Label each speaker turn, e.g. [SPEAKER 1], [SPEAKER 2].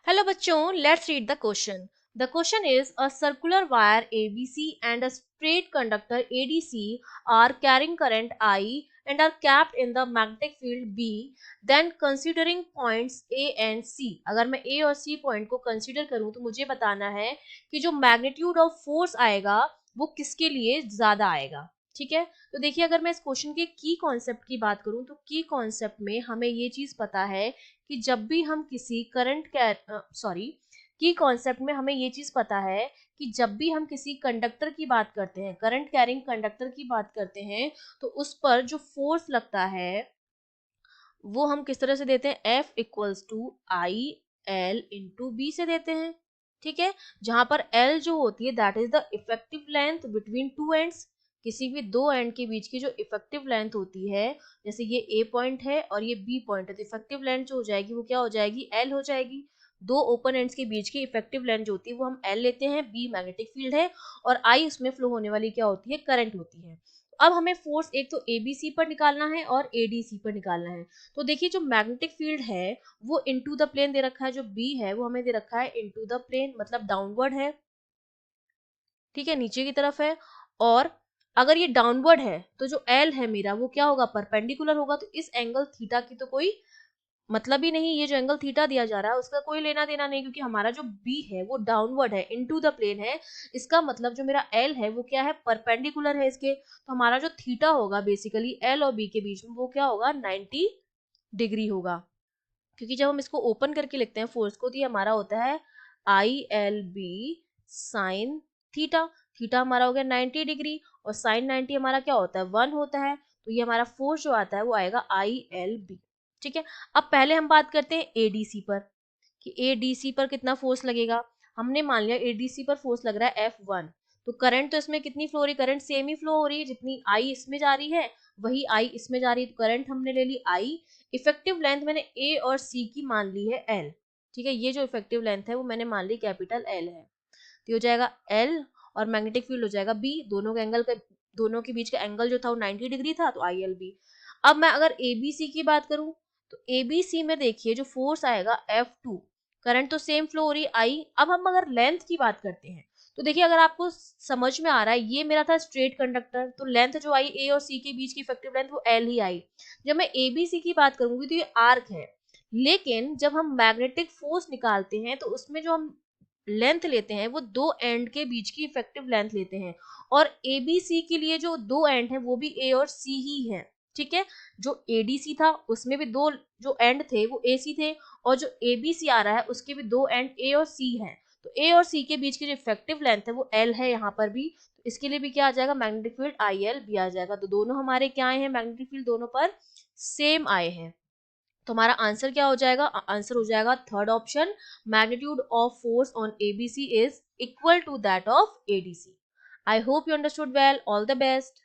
[SPEAKER 1] Hello bachon, let's read the question. The question is a circular wire ABC and a straight conductor ADC are carrying current I and are capped in the magnetic field B. Then considering points A and C. अगर मैं A और C point को consider करूं तो मुझे बताना है कि जो मैग्नीट्यूड ऑफ फोर्स आएगा वो किसके लिए ज्यादा आएगा. ठीक है, तो देखिए अगर मैं इस क्वेश्चन के की कॉन्सेप्ट की बात करूं तो की कॉन्सेप्ट में हमें ये चीज पता है कि जब भी हम किसी की कॉन्सेप्ट में हमें ये चीज पता है कि जब भी हम किसी कंडक्टर की बात करते हैं, करंट कैरिंग कंडक्टर की बात करते हैं, तो उस पर जो फोर्स लगता है वो हम किस तरह से देते हैं, F equals to I L into B से देते हैं. ठीक है, जहां पर L जो होती है that is the effective length between two ends. किसी भी दो एंड के बीच की जो इफेक्टिव लेंथ होती है, जैसे ये A पॉइंट है और ये B पॉइंट है, तो इफेक्टिव लेंथ जो हो जाएगी वो क्या हो जाएगी, L हो जाएगी. दो ओपन एंड्स के बीच की इफेक्टिव लेंथ जो होती है वो हम L लेते हैं. B मैग्नेटिक फील्ड है और I उसमें फ्लो होने वाली क्या होती है, करंट होती है. अब हमें फोर्स एक तो ABC पर निकालना है और ADC पर निकालना है. तो देखिए जो मैग्नेटिक फील्ड है वो इनटू द प्लेन दे रखा है, जो B है वो हमें दे रखा है इनटू द प्लेन, मतलब डाउनवर्ड है. ठीक है, नीचे की तरफ है. और अगर ये डाउनवर्ड है तो जो L है मेरा वो क्या होगा, परपेंडिकुलर होगा. तो इस एंगल थीटा की तो कोई मतलब ही नहीं, ये जो एंगल थीटा दिया जा रहा है उसका कोई लेना देना नहीं, क्योंकि हमारा जो B है वो डाउनवर्ड है, इनटू द प्लेन है. इसका मतलब जो मेरा L है वो क्या है, परपेंडिकुलर है इसके. तो हमारा जो थीटा होगा बेसिकली L और B के बीच में वो क्या होगा, 90 डिग्री होगा. क्योंकि जब हम इसको ओपन करके लिखते हैं फोर्स को तो ये हमारा होता है ILB साइन थीटा. थीटा हमारा हो गया 90 डिग्री और साइन 90 हमारा क्या होता है, 1 होता है. तो ये हमारा फोर्स जो आता है वो आएगा ILB. ठीक है, अब पहले हम बात करते हैं ADC पर कि ADC पर कितना फोर्स लगेगा. हमने मान लिया ADC पर फोर्स लग रहा है F1. तो करंट तो इसमें कितनी फ्लो हो रही है, करंट सेम ही फ्लो हो रही है, जितनी I इसमें जा रही है वही I इसमें जा रही है. तो करंट हमने ले ली I. इफेक्टिव लेंथ मैंने A और C की मान ली है L. ठीक है, ये जो इफेक्टिव लेंथ है वो मैंने मान ली कैपिटल L है. तो हो जाएगा L और मैग्नेटिक फील्ड हो जाएगा B. दोनों के बीच का एंगल जो था वो 90 डिग्री था, तो ILB. अब मैं अगर ABC की बात करूं तो ABC में देखिए जो फोर्स आएगा F2. करंट तो सेम फ्लो हो रही I. अब हम अगर लेंथ की बात करते हैं तो देखिए अगर आपको समझ में आ रहा है, ये मेरा था स्ट्रेट कंडक्टर, तो लेंथ जो आई A और C के बीच की इफेक्टिव लेंथ वो L ही आई. जब मैं ABC की बात करूंगी तो ये आर्क है. लेकिन जब हम मैग्नेटिक फोर्स निकालते हैं तो उसमें जो हम लेंथ लेते हैं वो दो एंड के बीच की इफेक्टिव लेंथ लेते हैं. और ABC के लिए जो दो एंड है वो भी A और C ही है. ठीक है, जो ADC था उसमें भी दो जो एंड थे वो AC थे, और जो ABC आ रहा है उसके भी दो एंड A और C हैं. तो A और C के बीच की जो इफेक्टिव लेंथ है वो L है यहाँ पर भी. तो इसके लिए भी क्या आ जाएगा, मैग्नेटिक फील्ड ILB आ जाएगा. तो दोनों हमारे क्या आए हैं, मैग्नेटिक फील्ड दोनों पर सेम आए हैं. तो हमारा आंसर क्या हो जाएगा, आंसर हो जाएगा third option, magnitude of force on ABC is equal to that of ADC. I hope you understood well. All the best.